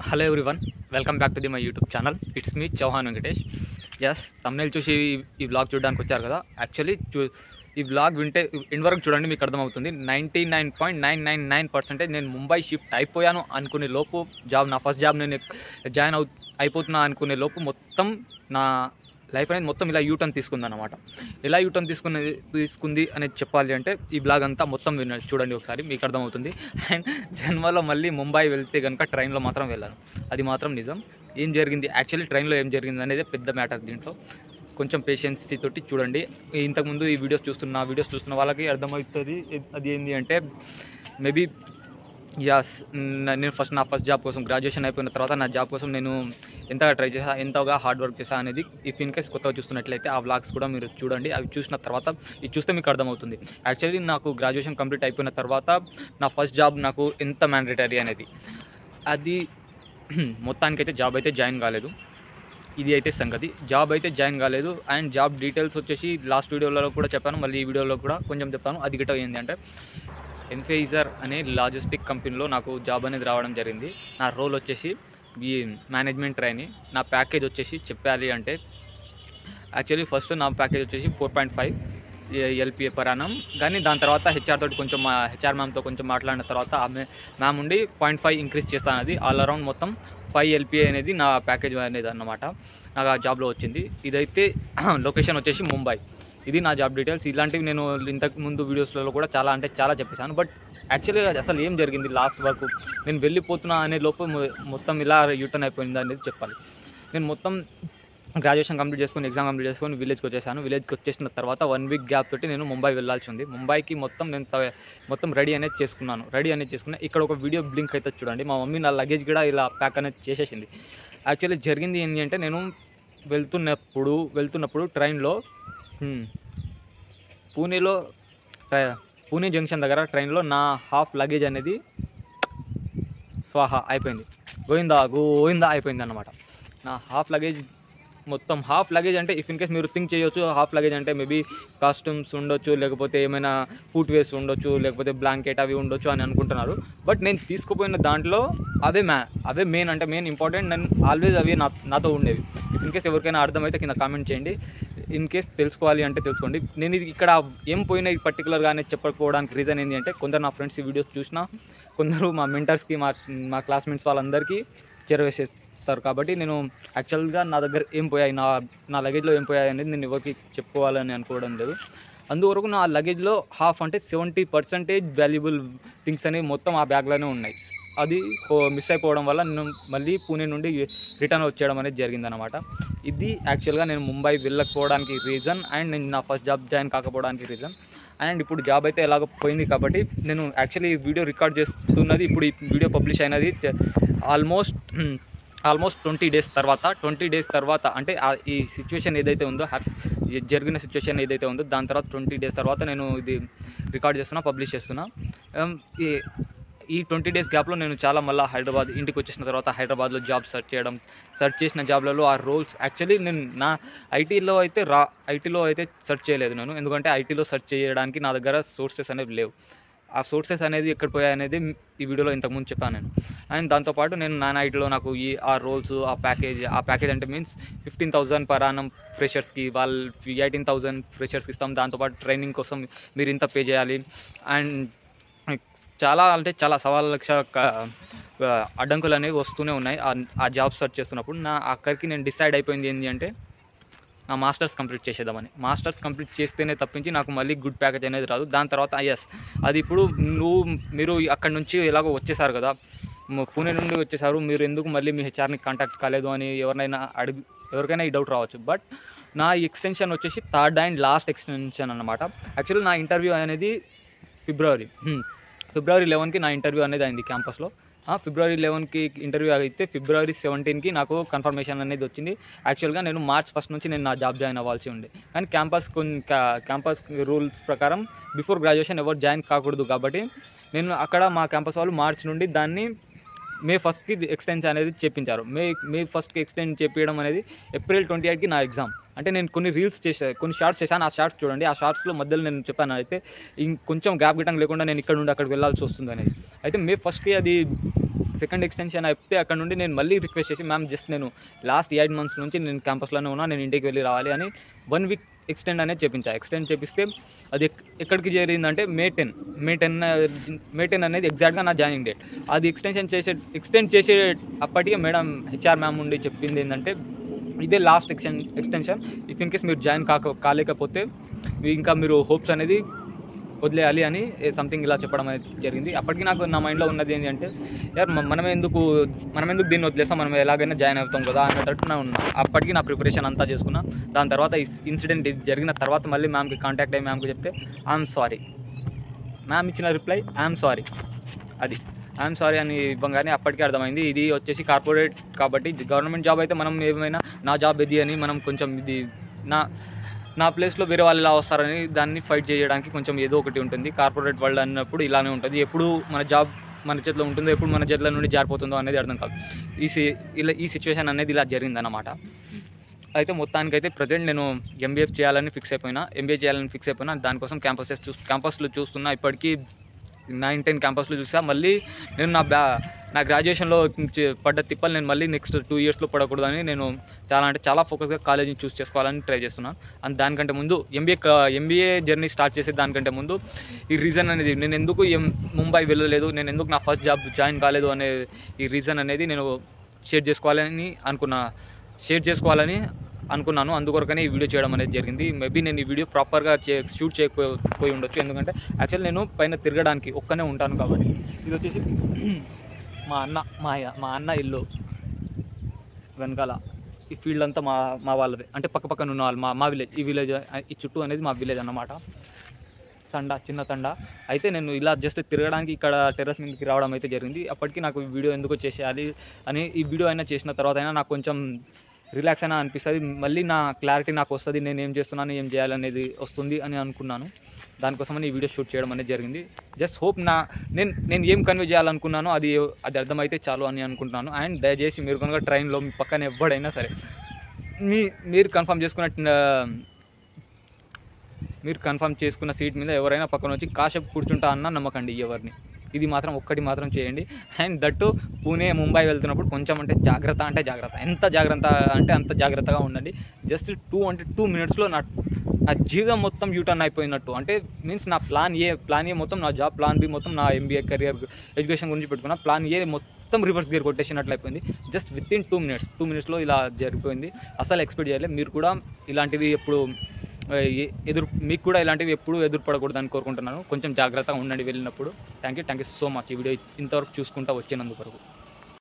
Hello everyone, welcome back to my YouTube channel. It's me Chauhan Venkatesh. Yes, thumbnail చూసి ఈ vlog చూడడానికి వచ్చారు కదా. యాక్చువల్లీ ఈ వ్లాగ్ వింటే ఎండ్ వరకు చూడండి, మీకు అర్థమవుతుంది. 99.999% నేను ముంబై షిఫ్ట్ అయిపోయాను అనుకునే లోపు నా ఫస్ట్ జాబ్ నేను జాయిన్ అయిపోతున్నా అనుకునే లోపు మొత్తం నా లైఫ్ అనేది మొత్తం ఇలా యూటర్న్ తీసుకుందన్నమాట. ఎలా యూటర్న్ తీసుకుంది అనేది చెప్పాలి అంటే ఈ బ్లాగ్ అంతా మొత్తం చూడండి ఒకసారి, మీకు అర్థమవుతుంది. అండ్ జన్మలో మళ్ళీ ముంబై వెళ్తే కనుక ట్రైన్లో మాత్రం వెళ్ళాను, అది మాత్రం నిజం. ఏం జరిగింది యాక్చువల్లీ ట్రైన్లో ఏం జరిగింది అనేది పెద్ద మ్యాటర్. దీంట్లో కొంచెం పేషెన్స్ తోటి చూడండి. ఇంతకుముందు ఈ వీడియోస్ చూస్తున్న వాళ్ళకి అర్థమవుతుంది. అది ఏంటి అంటే మేబీ యాస్, నేను నా ఫస్ట్ జాబ్ కోసం గ్రాడ్యుయేషన్ అయిపోయిన తర్వాత నా జాబ్ కోసం నేను ఎంతగా ట్రై చేసా, ఎంతగా హార్డ్ వర్క్ చేసా అనేది ఇఫ్ ఇన్ కేస్ కొత్తగా చూస్తున్నట్లయితే ఆ వ్లాగ్స్ కూడా మీరు చూడండి. అవి చూసిన తర్వాత ఇది చూస్తే మీకు అర్థమవుతుంది. యాక్చువల్లీ నాకు గ్రాడ్యుయేషన్ కంప్లీట్ అయిపోయిన తర్వాత నా ఫస్ట్ జాబ్ నాకు ఎంత మ్యాండేటరీ అనేది, అది మొత్తానికైతే జాబ్ అయితే జాయిన్ కాలేదు. ఇది అయితే సంగతి, జాబ్ అయితే జాయిన్ కాలేదు. అండ్ జాబ్ డీటెయిల్స్ వచ్చేసి లాస్ట్ వీడియోలో కూడా చెప్పాను, మళ్ళీ ఈ వీడియోలో కూడా కొంచెం చెప్తాను. అది గిట్ట ఏంటి అంటే ఎంఫైజర్ అనే లాజిస్టిక్ కంపెనీలో నాకు జాబ్ అనేది రావడం జరిగింది. నా రోల్ వచ్చేసి ఈ మేనేజ్మెంట్ ట్రైనీ. నా ప్యాకేజ్ వచ్చేసి చెప్పాలి అంటే యాక్చువల్లీ ఫస్ట్ నా ప్యాకేజ్ వచ్చేసి 4.5 LPA per annum. కానీ దాని తర్వాత హెచ్ఆర్ మ్యామ్తో కొంచెం మాట్లాడిన తర్వాత మ్యామ్ ఉండి 0.5 ఇంక్రీజ్ చేస్తాను. అది ఆల్ అరౌండ్ మొత్తం 5 LPA అనేది నా ప్యాకేజ్ అనేది అన్నమాట నాకు ఆ జాబ్లో వచ్చింది. ఇదైతే లొకేషన్ వచ్చేసి ముంబై. ఇది నా జాబ్ డీటెయిల్స్. ఇలాంటివి నేను ఇంతకు ముందు వీడియోస్లలో కూడా చాలా చెప్పేశాను. బట్ యాక్చువల్లీ అసలు ఏం జరిగింది లాస్ట్ వరకు, నేను వెళ్ళిపోతున్నా అనే లోపు మొత్తం ఇలా యూటర్న్ అయిపోయింది అనేది చెప్పాలి. నేను మొత్తం గ్రాడ్యుయేషన్ కంప్లీట్ చేసుకొని ఎగ్జామ్ కంప్లీట్ చేసుకొని విలేజ్కి వచ్చేసాను. విలేజ్కి వచ్చేసిన తర్వాత 1 వీక్ గ్యాప్ తోటి నేను ముంబై వెళ్ళాల్సి ఉంది. ముంబైకి మొత్తం రెడీ అనేది చేసుకున్నాను. ఇక్కడ ఒక వీడియో బ్లింక్ అయితే చూడండి. మా మమ్మీ నా లగేజ్ కూడా ఇలా ప్యాక్ అనేది చేసేసింది. యాక్చువల్లీ జరిగింది ఏంటి అంటే నేను వెళ్తున్నప్పుడు ట్రైన్లో పూణే జంక్షన్ దగ్గర ట్రైన్లో నా హాఫ్ లగేజ్ అనేది స్వాహా అయిపోయింది. గోయిందా అయిపోయింది అన్నమాట. నా హాఫ్ లగేజ్ అంటే ఇఫ్ ఇన్ కేస్ మీరు థింక్ చేయొచ్చు, హాఫ్ లగేజ్ అంటే మేబీ కాస్ట్యూమ్స్ ఉండొచ్చు, లేకపోతే ఏమైనా ఫుట్ వేర్స్ ఉండొచ్చు, లేకపోతే బ్లాంకెట్ అవి ఉండొచ్చు అని అనుకుంటున్నారు. బట్ నేను తీసుకుపోయిన దాంట్లో అవే మెయిన్ ఇంపార్టెంట్. నేను ఆల్వేస్ అవి నాతో ఉండేవి. ఇఫ్ ఇన్ కేస్ ఎవరికైనా అర్థమైతే కింద కామెంట్ చేయండి. ఇన్ కేస్ తెలుసుకోవాలి అంటే తెలుసుకోండి. నేను ఇది ఇక్కడ ఏం పోయినాయి పర్టికులర్గా అనేది చెప్పకపోవడానికి రీజన్ ఏంటి అంటే కొందరు నా ఫ్రెండ్స్ ఈ వీడియోస్ చూసినా, కొందరు మా మెంటర్స్కి మా క్లాస్మేట్స్ వాళ్ళందరికీ చేరవేసేస్తారు. కాబట్టి నేను యాక్చువల్గా నా దగ్గర ఏం పోయాయి, నా లగేజ్లో ఏం పోయాయి అనేది నేను ఎవరికి చెప్పుకోవాలని అనుకోవడం లేదు. అందువరకు నా లగేజ్లో హాఫ్ అంటే 70% వాల్యుబుల్ థింగ్స్ అనేవి మొత్తం ఆ బ్యాగ్లోనే ఉన్నాయి. అది మిస్ అయిపోవడం వల్ల నేను మళ్ళీ పూణే నుండి రిటర్న్ వచ్చేయడం అనేది జరిగిందనమాట. ఇది యాక్చువల్గా నేను ముంబై వెళ్ళకపోవడానికి రీజన్, అండ్ నేను నా ఫస్ట్ జాబ్ జాయిన్ కాకపోవడానికి రీజన్. అండ్ ఇప్పుడు జాబ్ అయితే ఎలాగో పోయింది కాబట్టి నేను యాక్చువల్లీ ఈ వీడియో రికార్డ్ చేస్తున్నది, ఇప్పుడు ఈ వీడియో పబ్లిష్ అయినది ఆల్మోస్ట్ 20 డేస్ తర్వాత అంటే ఈ సిచ్యువేషన్ ఏదైతే ఉందో, జరిగిన సిచ్యువేషన్ ఏదైతే ఉందో దాని తర్వాత 20 డేస్ తర్వాత నేను ఇది రికార్డ్ పబ్లిష్ చేస్తున్నా. ఈ 20 డేస్ గ్యాప్లో నేను చాలా మళ్ళీ హైదరాబాద్ ఇంటికి వచ్చేసిన తర్వాత హైదరాబాద్లో జాబ్ సెర్చ్ చేసిన జాబ్లలో ఆ రోల్స్ యాక్చువల్లీ నేను నా ఐటీలో అయితే సెర్చ్ చేయలేదు నేను. ఎందుకంటే ఐటీలో సెర్చ్ చేయడానికి నా దగ్గర సోర్సెస్ అనేవి లేవు. ఆ సోర్సెస్ అనేది ఎక్కడ పోయాయి అనేది ఈ వీడియోలో ఇంతకుముందు చెప్పాను నేను. అండ్ దాంతోపాటు నేను నాన్ ఐటీలో నాకు ఆ రోల్స్ ఆ ప్యాకేజ్ అంటే మీన్స్ 15,000 per annum ఫ్రెషర్స్కి, వాళ్ళు 18,000 ఫ్రెషర్స్కి ఇస్తాం. దాంతోపాటు ట్రైనింగ్ కోసం మీరు ఇంత పే చేయాలి. అండ్ చాలా సవాళ్ళ లక్ష అడ్డంకులు అనేవి వస్తూనే ఉన్నాయి ఆ జాబ్ సెర్చ్ చేస్తున్నప్పుడు. అక్కడికి నేను డిసైడ్ అయిపోయింది ఏంటి అంటే నా మాస్టర్స్ కంప్లీట్ చేసేద్దామని. మాస్టర్స్ కంప్లీట్ చేస్తేనే తప్పించి నాకు మళ్ళీ గుడ్ ప్యాకేజ్ అనేది రాదు. దాని తర్వాత అది ఇప్పుడు మీరు అక్కడి నుంచి ఎలాగో వచ్చేసారు కదా, పూణే నుండి వచ్చేసారు, మీరు ఎందుకు మళ్ళీ మీ హెచ్ఆర్ని కాంటాక్ట్ కాలేదు అని ఎవరికైనా ఈ డౌట్ రావచ్చు. బట్ నా ఎక్స్టెన్షన్ వచ్చేసి 3rd and లాస్ట్ ఎక్స్టెన్షన్ అన్నమాట. యాక్చువల్లీ నా ఇంటర్వ్యూ అనేది ఫిబ్రవరి 11కి నా ఇంటర్వ్యూ అనేది అయింది క్యాంపస్లో. ఫిబ్రవరి 11కి ఇంటర్వ్యూ అయితే ఫిబ్రవరి 17కి నాకు కన్ఫర్మేషన్ అనేది వచ్చింది. యాక్చువల్గా నేను మార్చ్ 1 నుంచి నేను నా జాబ్ జాయిన్ అవ్వాల్సి ఉండే, కానీ క్యాంపస్ రూల్స్ ప్రకారం బిఫోర్ గ్రాడ్యుయేషన్ ఎవరు జాయిన్ కాకూడదు. కాబట్టి నేను అక్కడ మా క్యాంపస్ వాళ్ళు మార్చ్ నుండి దాన్ని మే 1కి ఎక్స్టెండ్ అనేది చెప్పించారు. మే 1కి ఎక్స్టెండ్ చేపించడం అనేది April 28కి నా ఎగ్జామ్. అంటే నేను కొన్ని షార్ట్స్ చేశాను. ఆ షార్ట్స్ చూడండి. ఆ షార్ట్స్లో మధ్యలో నేను చెప్పాను అయితే ఇంకొంచెం గ్యాప్ గిట్టం లేకుండా నేను ఇక్కడ నుండి అక్కడికి వెళ్ళాల్సి వస్తుంది అనేది. అయితే మే 1కి అది సెకండ్ ఎక్స్టెన్షన్ అయిపోతే అక్కడ నుండి నేను మళ్ళీ రిక్వెస్ట్ చేసి మ్యామ్ జస్ట్ నేను లాస్ట్ 8 months నుంచి నేను క్యాంపస్లోనే ఉన్నా, నేను ఇంటికి వెళ్ళి రావాలి అని 1 week ఎక్స్టెండ్ అనేది ఎక్స్టెండ్ చేపిస్తే అది ఎక్కడికి చేరిందంటే మే 10 అనేది ఎగ్జాక్ట్గా నా జాయినింగ్ డేట్. అది ఎక్స్టెండ్ చేసే అప్పటికే మేడం హెచ్ఆర్ మ్యామ్ ఉండి చెప్పింది ఏంటంటే ఇదే last extension, if in case మీరు జాయిన్ కాలేకపోతే ఇంకా మీరు హోప్స్ అనేది వదిలేయాలి అని సంథింగ్ ఇలా చెప్పడం అనేది జరిగింది. అప్పటికి నాకు నా మైండ్లో ఉన్నది ఏంటి అంటే యార్ మనం ఎందుకు దీన్ని వదిలేస్తాం, మనం ఎలాగైనా జాయిన్ అవుతాం కదా అన్నట్టు నా ఉన్నా. అప్పటికి నా ప్రిపరేషన్ అంతా చేసుకున్నా. దాని తర్వాత ఈ ఇన్సిడెంట్ జరిగిన తర్వాత మళ్ళీ మ్యామ్కి కాంటాక్ట్ అయ్యి మ్యామ్కి చెప్తే ఐఎమ్ సారీ. మ్యామ్ ఇచ్చిన రిప్లై ఐఎమ్ సారీ అని ఇవ్వగానే అప్పటికే అర్థమైంది ఇది వచ్చేసి కార్పొరేట్ కాబట్టి. గవర్నమెంట్ జాబ్ అయితే మనం ఏమైనా నా జాబ్ ఇది అని మనం కొంచెం ఇది నా ప్లేస్లో వేరే వాళ్ళు ఇలా వస్తారని దాన్ని ఫైట్ చేయడానికి కొంచెం ఏదో ఒకటి ఉంటుంది. కార్పొరేట్ వరల్డ్ అన్నప్పుడు ఇలానే ఉంటుంది. ఎప్పుడు మన జాబ్ మన చేతిలో ఉంటుందో, ఎప్పుడు మన చేతిలో నుండి జారిపోతుందో అనేది అర్థం కాదు. ఈ సిచ్యువేషన్ అనేది ఇలా జరిగిందన్నమాట. అయితే మొత్తానికైతే ప్రజెంట్ నేను ఎంబీఏ చేయాలని ఫిక్స్ అయిపోయినా. దానికోసం క్యాంపస్లో చూస్తున్నా. ఇప్పటికీ 9-10 క్యాంపస్లో చూసా. మళ్ళీ నేను నా గ్రాడ్యుయేషన్లో పడ్డ తిప్పలు నేను మళ్ళీ నెక్స్ట్ 2 yearsలో పడకూడదని నేను చాలా ఫోకస్గా కాలేజీని చూస్ చేసుకోవాలని ట్రై చేస్తున్నాను. అండ్ దానికంటే ముందు ఎంబీఏ జర్నీ స్టార్ట్ చేసే దానికంటే ముందు ఈ రీజన్ అనేది నేను ఎందుకు ముంబై వెళ్ళలేదు, నేను ఎందుకు నా ఫస్ట్ జాబ్ జాయిన్ కాలేదు అనే ఈ రీజన్ అనేది నేను షేర్ చేసుకోవాలని అనుకున్నాను. అందుకొరకనే ఈ వీడియో చేయడం అనేది జరిగింది. మేబీ నేను ఈ వీడియో ప్రాపర్గా షూట్ చేయకపోయి ఉండొచ్చు, ఎందుకంటే యాక్చువల్లీ నేను పైన తిరగడానికి ఒక్కనే ఉంటాను కాబట్టి. ఇది వచ్చేసి మా అన్న ఇల్లు వెనకాల. ఈ ఫీల్డ్ అంతా మా వాళ్ళదే, అంటే పక్కన ఉన్న వాళ్ళు మా విలేజ్. ఈ విలేజ్ ఈ చుట్టూ అనేది మా విలేజ్ అన్నమాట. చిన్న తండా. అయితే నేను ఇలా జస్ట్ తిరగడానికి ఇక్కడ టెర్రస్ మీదకి రావడం అయితే జరిగింది. అప్పటికి నాకు ఈ వీడియో ఎందుకు చేసేయాలి అని, ఈ వీడియో అయినా చేసిన తర్వాత అయినా నాకు కొంచెం రిలాక్స్ అయినా అనిపిస్తుంది. మళ్ళీ నా క్లారిటీ నాకు వస్తుంది, నేను ఏం చేస్తున్నాను, ఏం చేయాలనేది వస్తుంది అని అనుకున్నాను. దానికోసమని ఈ వీడియో షూట్ చేయడం అనేది జరిగింది. జస్ట్ హోప్ నేను ఏం కన్వే చేయాలనుకున్నానో అది అర్థమైతే చాలు అని అనుకుంటున్నాను. అండ్ దయచేసి మీరు కనుక ట్రైన్లో మీ పక్కన ఎవడైనా సరే మీరు కన్ఫర్మ్ చేసుకున్న సీట్ మీద ఎవరైనా పక్కన వచ్చి కాసేపు కూర్చుంటా అన్న నమ్మకండి ఎవరిని. ఇది మాత్రం ఒక్కటి మాత్రం చేయండి. అండ్ దట్టు పూణే ముంబై వెళ్తున్నప్పుడు కొంచెం జాగ్రత్త. ఎంత జాగ్రత్త అంటే అంత జాగ్రత్తగా ఉండండి. జస్ట్ 2 minutesలో నా జీవితం మొత్తం యూటర్న్ అయిపోయినట్టు. అంటే మీన్స్ నా ప్లాన్ ఏ మొత్తం, నా జాబ్ ప్లాన్ బి మొత్తం, నా ఎంబీఏ కెరియర్ ఎడ్యుకేషన్ గురించి పెట్టుకున్నా ప్లాన్ ఏ మొత్తం రివర్స్ గేర్ కొట్టేసినట్లు అయిపోయింది. జస్ట్ వితిన్ 2 minutesలో ఇలా జరిగిపోయింది. అసలు ఎక్స్పెక్ట్ చేయలేదు. మీరు కూడా ఇలాంటివి మీకు కూడా ఇలాంటివి ఎప్పుడు ఎదురుపడకూడదని కోరుకుంటున్నాను. కొంచెం జాగ్రత్తగా ఉండండి వెళ్ళినప్పుడు. Thank you so much. ఈ వీడియో ఇంతవరకు చూసుకుంటూ వచ్చినందుకు వరకు.